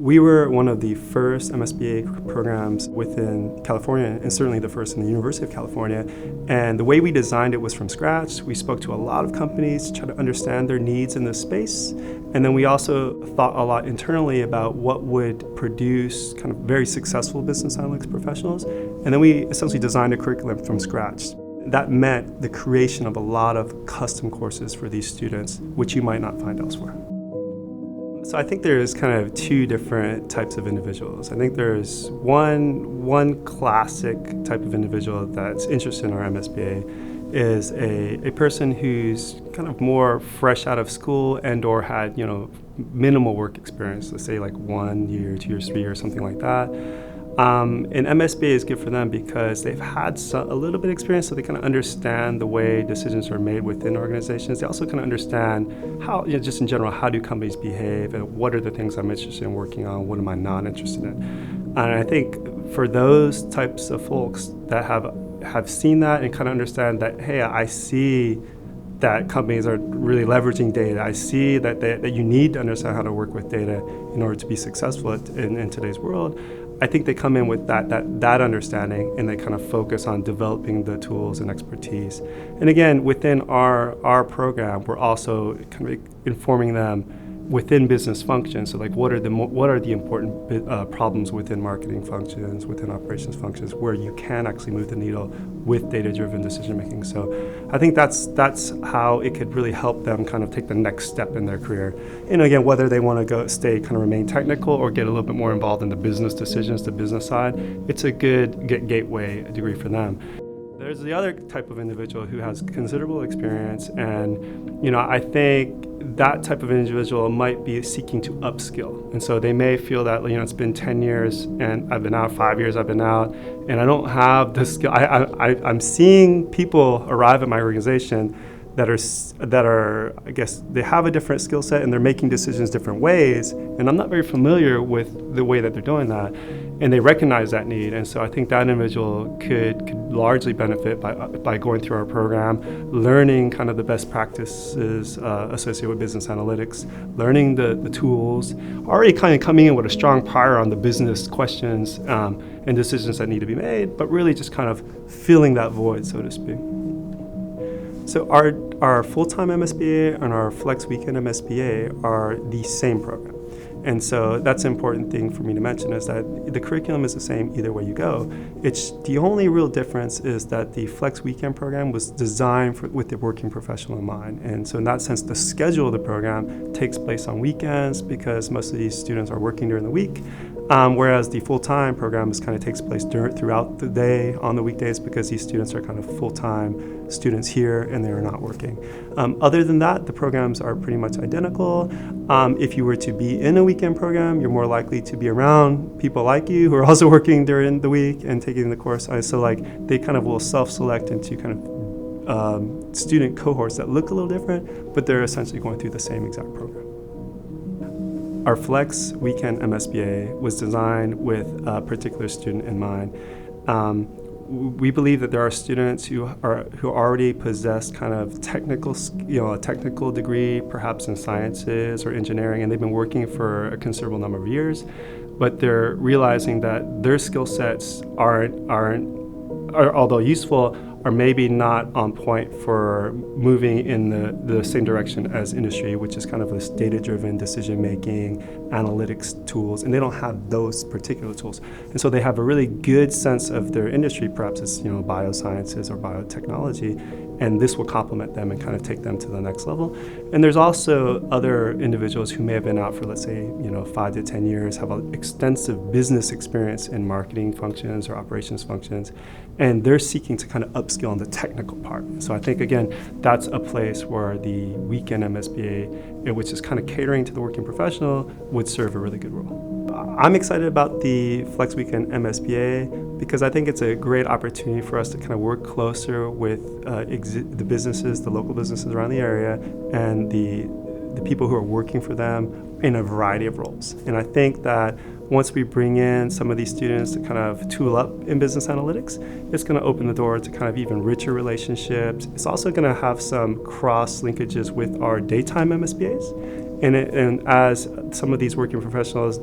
We were one of the first MSBA programs within California, and certainly the first in the University of California. And the way we designed it was from scratch. We spoke to a lot of companies to try to understand their needs in this space. And then we also thought a lot internally about what would produce kind of very successful business analytics professionals. And then we essentially designed a curriculum from scratch. That meant the creation of a lot of custom courses for these students, which you might not find elsewhere. So I think there's kind of two different types of individuals. I think there's one classic type of individual that's interested in our MSBA is a person who's kind of more fresh out of school and or had, minimal work experience, let's say like 1 year, 2 years, 3 years, something like that. And MSBA is good for them because they've had a little bit of experience, so they kind of understand the way decisions are made within organizations. They also kind of understand how, just in general, how do companies behave and what are the things I'm interested in working on, what am I not interested in. And I think for those types of folks that have seen that and kind of understand that, hey, I see that companies are really leveraging data. I see that you need to understand how to work with data in order to be successful in today's world. I think they come in with that understanding, and they kind of focus on developing the tools and expertise. And again, within our program, we're also kind of informing them within business functions. So like what are the important problems within marketing functions, within operations functions, where you can actually move the needle with data-driven decision making. So I think that's how it could really help them kind of take the next step in their career. And again, whether they want to remain technical or get a little bit more involved in the business decisions, the business side, it's a good gateway degree for them. There's the other type of individual who has considerable experience, and I think that type of individual might be seeking to upskill. And so they may feel that it's been 10 years and I've been out, 5 years I've been out, and I don't have the skill. I'm seeing people arrive at my organization that are, I guess, they have a different skill set and they're making decisions different ways, and I'm not very familiar with the way that they're doing that, and they recognize that need. And so I think that individual could largely benefit by going through our program, learning kind of the best practices associated with business analytics, learning the tools, already kind of coming in with a strong prior on the business questions and decisions that need to be made, but really just kind of filling that void, so to speak. So our full-time MSBA and our flex weekend MSBA are the same program. And so that's an important thing for me to mention, is that the curriculum is the same either way you go. It's the only real difference is that the flex weekend program was designed with the working professional in mind. And so in that sense, the schedule of the program takes place on weekends because most of these students are working during the week. Whereas the full-time program takes place throughout the day on the weekdays because these students are kind of full-time students here and they are not working. Other than that, the programs are pretty much identical. If you were to be in a weekend program, you're more likely to be around people like you who are also working during the week and taking the course. So they kind of will self-select into kind of student cohorts that look a little different, but they're essentially going through the same exact program. Our Flex Weekend MSBA was designed with a particular student in mind. We believe that there are students who already possess kind of a technical degree, perhaps in sciences or engineering, and they've been working for a considerable number of years, but they're realizing that their skill sets aren't although useful, are maybe not on point for moving in the same direction as industry, which is kind of this data-driven decision-making, analytics tools, and they don't have those particular tools. And so they have a really good sense of their industry, perhaps it's biosciences or biotechnology, and this will complement them and kind of take them to the next level. And there's also other individuals who may have been out for, let's say, 5 to 10 years, have an extensive business experience in marketing functions or operations functions, and they're seeking to kind of upskill on the technical part. So I think, again, that's a place where the weekend MSBA, which is kind of catering to the working professional, would serve a really good role. I'm excited about the Flex Weekend MSBA because I think it's a great opportunity for us to kind of work closer with the businesses, the local businesses around the area, and the people who are working for them in a variety of roles. And I think that once we bring in some of these students to kind of tool up in business analytics, it's going to open the door to kind of even richer relationships. It's also going to have some cross linkages with our daytime MSBAs. And as some of these working professionals,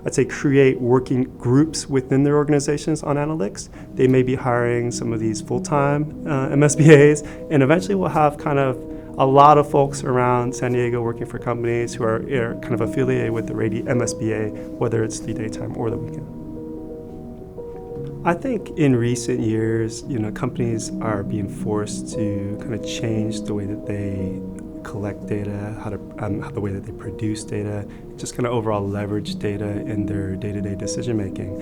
I'd say, create working groups within their organizations on analytics, they may be hiring some of these full-time MSBAs, and eventually we'll have kind of a lot of folks around San Diego working for companies who are kind of affiliated with the Rady MSBA, whether it's the daytime or the weekend. I think in recent years, companies are being forced to kind of change the way that they collect data, the way that they produce data, just kind of overall leverage data in their day-to-day decision making.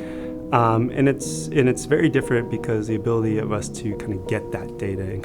And it's very different because the ability of us to kind of get that data and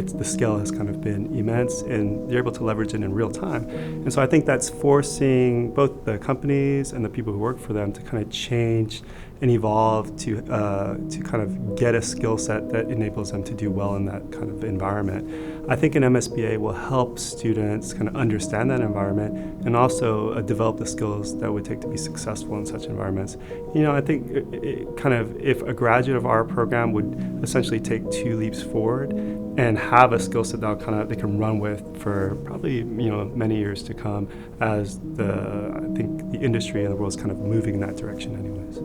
the scale has kind of been immense, and they're able to leverage it in real time. And so I think that's forcing both the companies and the people who work for them to kind of change and evolve to kind of get a skill set that enables them to do well in that kind of environment. I think an MSBA will help students kind of understand that environment and also develop the skills that would take to be successful in such environments. I think if a graduate of our program would essentially take 2 leaps forward and have a skill set that they can run with for probably many years to come, as I think the industry and the world is kind of moving in that direction anyways.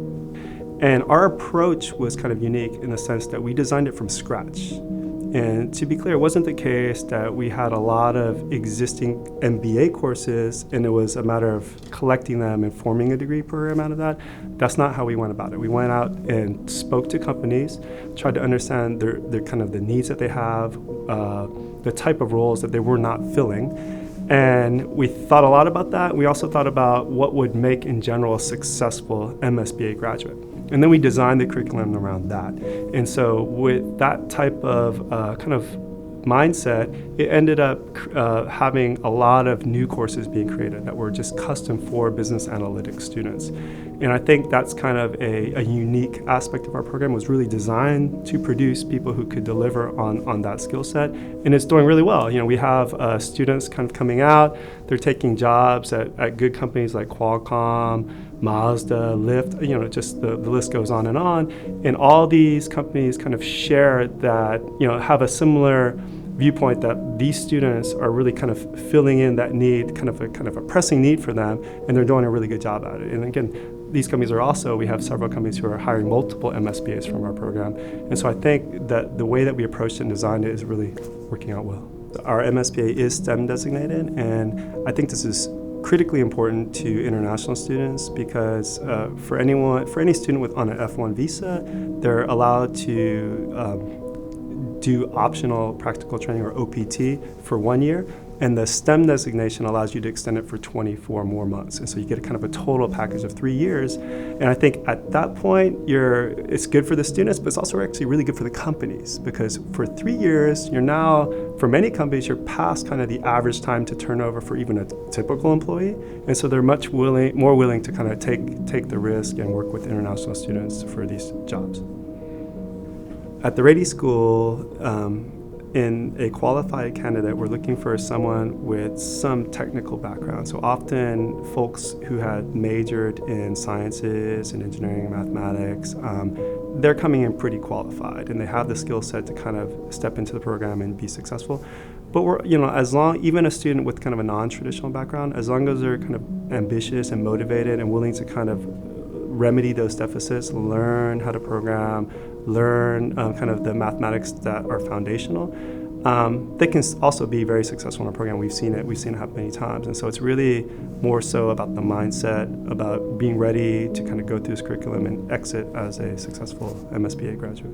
And our approach was kind of unique in the sense that we designed it from scratch. And to be clear, it wasn't the case that we had a lot of existing MBA courses and it was a matter of collecting them and forming a degree program out of that. That's not how we went about it. We went out and spoke to companies, tried to understand their kind of the needs that they have, the type of roles that they were not filling. And we thought a lot about that. We also thought about what would make, in general, a successful MSBA graduate. And then we designed the curriculum around that. And so with that type of kind of mindset, it ended up having a lot of new courses being created that were just custom for business analytics students. And I think that's kind of a unique aspect of our program, was really designed to produce people who could deliver on that skill set. And it's doing really well. We have students kind of coming out, they're taking jobs at good companies like Qualcomm, Mazda, Lyft, just the list goes on. And all these companies kind of share that, have a similar viewpoint that these students are really kind of filling in that need, kind of a pressing need for them, and they're doing a really good job at it. And again, these companies we have several companies who are hiring multiple MSBAs from our program. And so I think that the way that we approached it and designed it is really working out well. Our MSBA is STEM designated, and I think this is critically important to international students because for any student on an F1 visa, they're allowed to do optional practical training, or OPT, for 1 year, and the STEM designation allows you to extend it for 24 more months, and so you get kind of a total package of 3 years. And I think at that point, it's good for the students, but it's also actually really good for the companies, because for 3 years, you're now, for many companies, you're past kind of the average time to turnover for even a typical employee, and so they're much more willing to kind of take the risk and work with international students for these jobs. At the Rady School, in a qualified candidate, we're looking for someone with some technical background. So often folks who had majored in sciences and engineering and mathematics, they're coming in pretty qualified and they have the skill set to kind of step into the program and be successful. But even a student with kind of a non-traditional background, as long as they're kind of ambitious and motivated and willing to kind of remedy those deficits, learn how to program, learn kind of the mathematics that are foundational, they can also be very successful in our program. We've seen it happen many times. And so it's really more so about the mindset, about being ready to kind of go through this curriculum and exit as a successful MSBA graduate.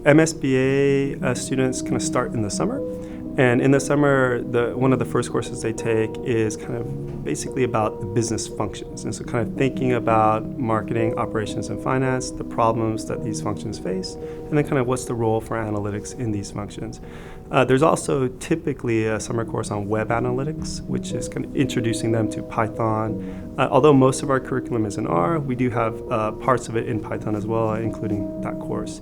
MSBA students kind of start in the summer. And in the summer, one of the first courses they take is kind of basically about the business functions. And so kind of thinking about marketing, operations, and finance, the problems that these functions face, and then kind of what's the role for analytics in these functions. There's also typically a summer course on web analytics, which is kind of introducing them to Python. Although most of our curriculum is in R, we do have parts of it in Python as well, including that course.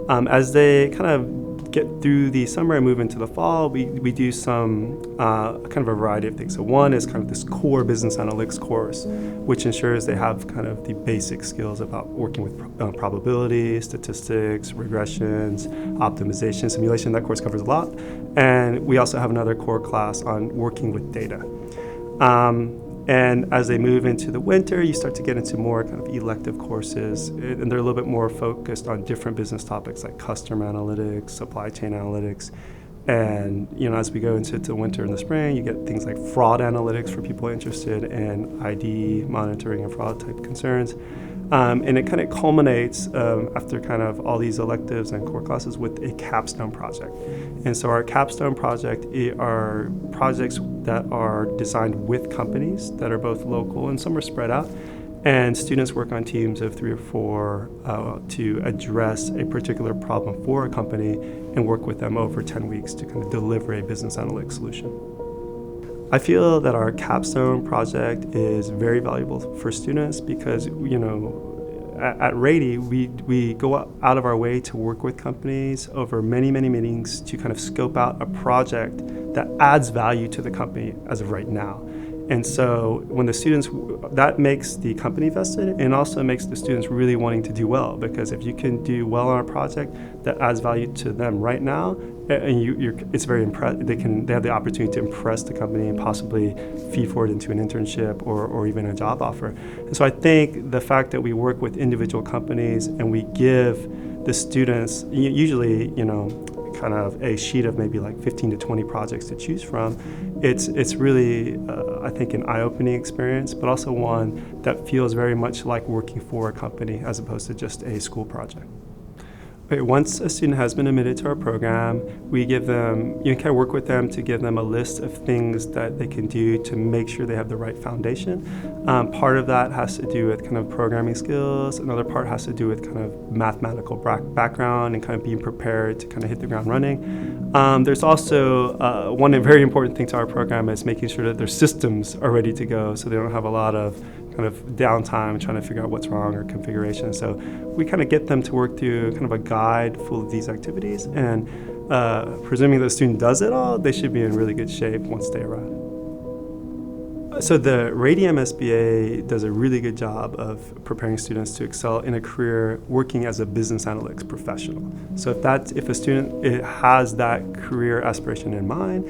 As they kind of get through the summer and move into the fall, we do some kind of a variety of things. So one is kind of this core business analytics course, which ensures they have kind of the basic skills about working with probability, statistics, regressions, optimization, simulation. That course covers a lot. And we also have another core class on working with data. And as they move into the winter, you start to get into more kind of elective courses, and they're a little bit more focused on different business topics like customer analytics, supply chain analytics. And as we go into the winter and the spring, you get things like fraud analytics for people interested in ID monitoring and fraud type concerns. And it kind of culminates after kind of all these electives and core classes with a capstone project. And so our capstone project are projects that are designed with companies that are both local and some are spread out. And students work on teams of 3 or 4 to address a particular problem for a company and work with them over 10 weeks to kind of deliver a business analytics solution. I feel that our capstone project is very valuable for students because, at Rady, we go out of our way to work with companies over many, many meetings to kind of scope out a project that adds value to the company as of right now. And so when the students, that makes the company vested and also makes the students really wanting to do well, because if you can do well on a project that adds value to them right now, and it's very they have the opportunity to impress the company and possibly feed forward into an internship or even a job offer. And so I think the fact that we work with individual companies and we give the students usually, kind of a sheet of maybe like 15 to 20 projects to choose from, it's really, I think, an eye-opening experience, but also one that feels very much like working for a company as opposed to just a school project. Okay, once a student has been admitted to our program, we give them, kind of work with them to give them a list of things that they can do to make sure they have the right foundation. Part of that has to do with kind of programming skills. Another part has to do with kind of mathematical background and kind of being prepared to kind of hit the ground running. There's also one very important thing to our program is making sure that their systems are ready to go so they don't have a lot of kind of downtime trying to figure out what's wrong or configuration. So we kind of get them to work through kind of a guide full of these activities, and presuming the student does it all, they should be in really good shape once they arrive. So the Rady MSBA does a really good job of preparing students to excel in a career working as a business analytics professional. So if a student has that career aspiration in mind,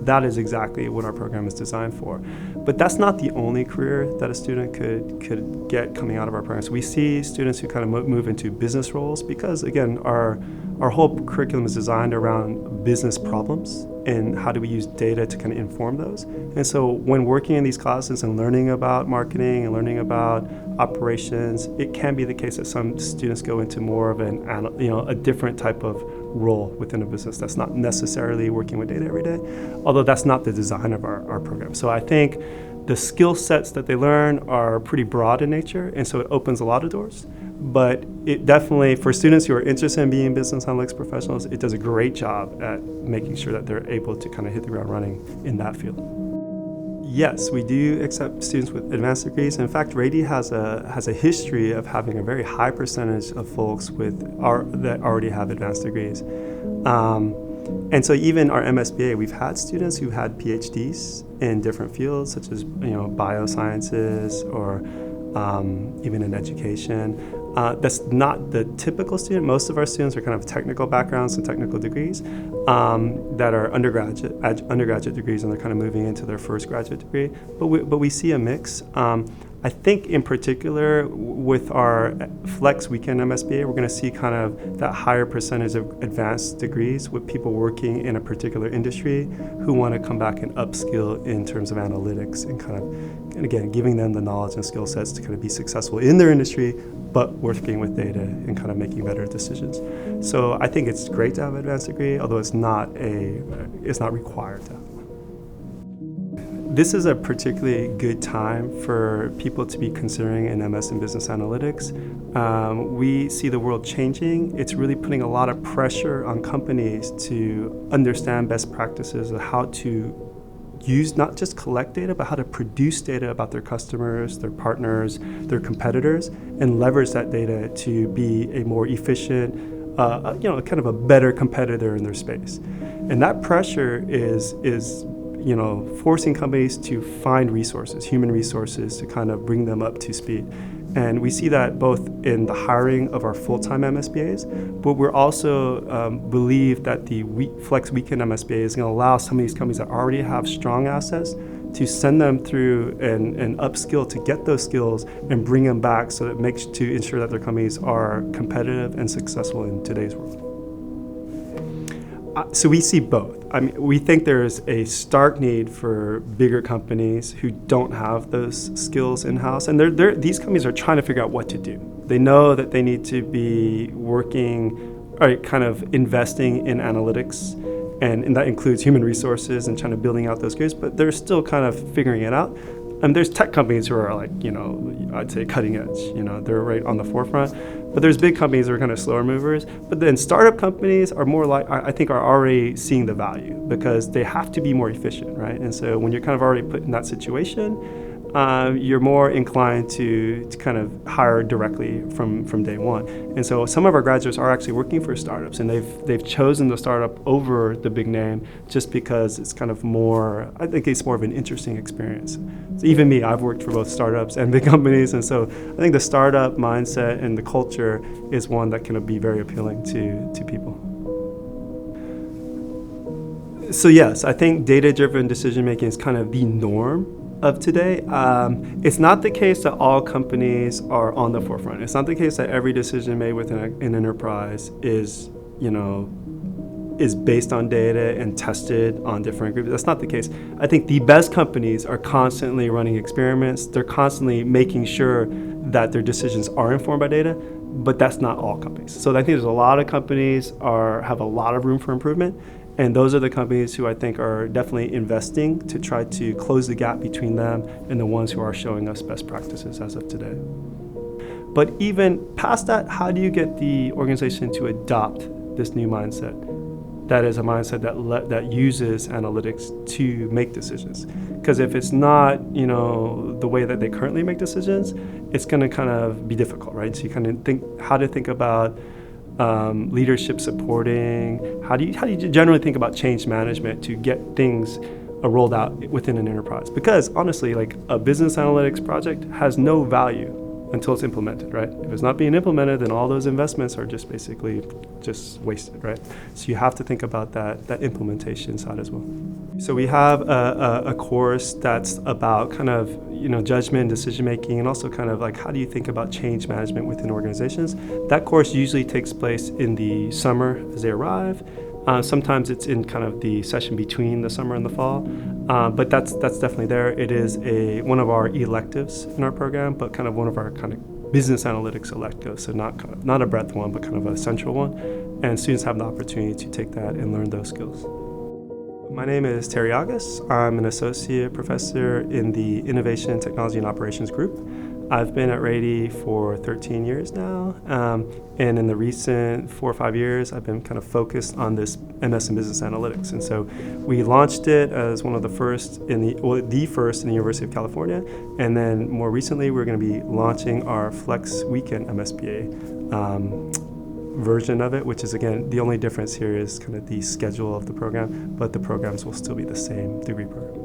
that is exactly what our program is designed for. But that's not the only career that a student could get coming out of our program. So we see students who kind of move into business roles because, again, our whole curriculum is designed around business problems and how do we use data to kind of inform those. And so when working in these classes and learning about marketing and learning about operations, it can be the case that some students go into more of a different type of role within a business that's not necessarily working with data every day, although that's not the design of our program. So I think the skill sets that they learn are pretty broad in nature, and so it opens a lot of doors. But it definitely, for students who are interested in being business analytics professionals, it does a great job at making sure that they're able to kind of hit the ground running in that field. Yes, we do accept students with advanced degrees. In fact, Rady has a history of having a very high percentage of folks that already have advanced degrees. And so even our MSBA, we've had students who had PhDs in different fields, such as biosciences or even in education. That's not the typical student. Most of our students are kind of technical backgrounds and technical degrees that are undergraduate degrees, and they're kind of moving into their first graduate degree. But we see a mix. I think in particular with our Flex Weekend MSBA, we're going to see kind of that higher percentage of advanced degrees with people working in a particular industry who want to come back and upskill in terms of analytics and kind of, and again, giving them the knowledge and skill sets to kind of be successful in their industry, but working with data and kind of making better decisions. So I think it's great to have an advanced degree, although it's not required to have one. This is a particularly good time for people to be considering an MS in business analytics. We see the world changing. It's really putting a lot of pressure on companies to understand best practices of how to use, not just collect data, but how to produce data about their customers, their partners, their competitors, and leverage that data to be a more efficient, kind of a better competitor in their space. And that pressure is forcing companies to find resources, human resources, to kind of bring them up to speed. And we see that both in the hiring of our full-time MSBAs, but we're also believe that the flex weekend MSBA is going to allow some of these companies that already have strong assets to send them through an upskill to get those skills and bring them back so that makes to ensure that their companies are competitive and successful in today's world. So we see both. I mean, we think there's a stark need for bigger companies who don't have those skills in-house, and these companies are trying to figure out what to do. They know that they need to be working, or kind of investing in analytics, and that includes human resources and trying to building out those skills, but they're still kind of figuring it out. And there's tech companies who are like, I'd say cutting edge, they're right on the forefront. But there's big companies that are kind of slower movers. But then startup companies are more like, I think, are already seeing the value because they have to be more efficient, right? And so when you're kind of already put in that situation, you're more inclined to kind of hire directly from day one. And so some of our graduates are actually working for startups, and they've chosen the startup over the big name just because it's kind of more, I think it's more of an interesting experience. So even me, I've worked for both startups and big companies, and so I think the startup mindset and the culture is one that can be very appealing to people. So yes, I think data-driven decision-making is kind of the norm of today. It's not the case that all companies are on the forefront. It's not the case that every decision made within an enterprise is based on data and tested on different groups. That's not the case. I think the best companies are constantly running experiments. They're constantly making sure that their decisions are informed by data, but that's not all companies. So I think there's a lot of companies have a lot of room for improvement. And those are the companies who I think are definitely investing to try to close the gap between them and the ones who are showing us best practices as of today. But even past that, how do you get the organization to adopt this new mindset? That is a mindset that uses analytics to make decisions. Because if it's not, the way that they currently make decisions, it's going to kind of be difficult, right? So you kind of think how to think about leadership supporting. How do you generally think about change management to get things rolled out within an enterprise? Because honestly, like a business analytics project has no value until it's implemented, right? If it's not being implemented, then all those investments are just basically just wasted, right? So you have to think about that implementation side as well. So we have a course that's about kind of judgment, decision making, and also kind of like how do you think about change management within organizations. That course usually takes place in the summer as they arrive. Sometimes it's in kind of the session between the summer and the fall, but that's definitely there. It is one of our electives in our program, but kind of one of our kind of business analytics electives. So not a breadth one, but kind of a central one. And students have the opportunity to take that and learn those skills. My name is Terrence. I'm an associate professor in the Innovation, Technology, and Operations group. I've been at Rady for 13 years now, and in the recent 4 or 5 years, I've been kind of focused on this MS in Business Analytics. And so we launched it as one of the first the first in the University of California, and then more recently, we're going to be launching our Flex Weekend MSBA version of it, which is, again, the only difference here is kind of the schedule of the program, but the programs will still be the same degree program.